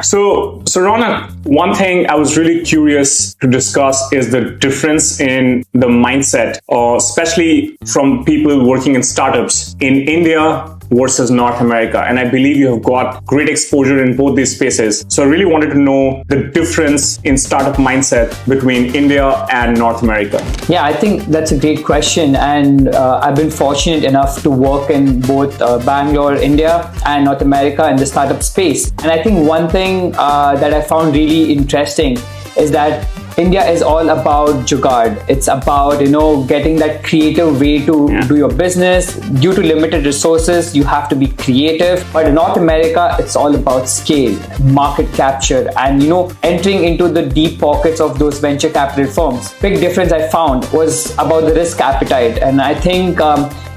So Ronak, one thing I was really curious to discuss is the difference in the mindset, especially from people working in startups in India versus North America. And I believe you have got great exposure in both these spaces. So I really wanted to know the difference in startup mindset between India and North America. Yeah, I think that's a great question. And I've been fortunate enough to work in both Bangalore, India and North America in the startup space. And I think one thing that I found really interesting is that India is all about jugaad. It's about, getting that creative way to do your business. Due to limited resources, you have to be creative. But in North America, it's all about scale, market capture, and, entering into the deep pockets of those venture capital firms. Big difference I found was about the risk appetite. And I think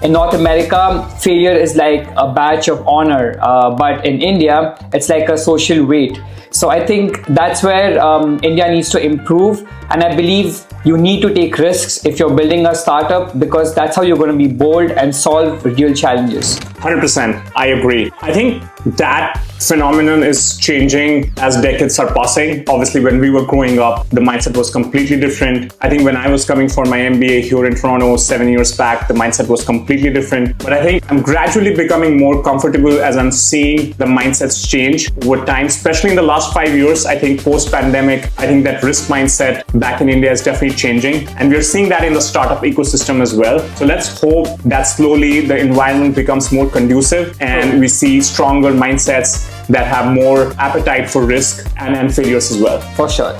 in North America, failure is like a badge of honor. But in India, it's like a social weight. So I think that's where India needs to improve. And I believe you need to take risks if you're building a startup, because that's how you're going to be bold and solve real challenges. 100%. I agree. I think that phenomenon is changing as decades are passing. Obviously, when we were growing up, the mindset was completely different. I think when I was coming for my MBA here in Toronto 7 years back, the mindset was completely different. But I think I'm gradually becoming more comfortable as I'm seeing the mindsets change over time, especially in the last 5 years. I think post-pandemic, I think that risk mindset back in India is definitely changing. And we're seeing that in the startup ecosystem as well. So let's hope that slowly the environment becomes more conducive and we see stronger mindsets that have more appetite for risk and failures as well. For sure.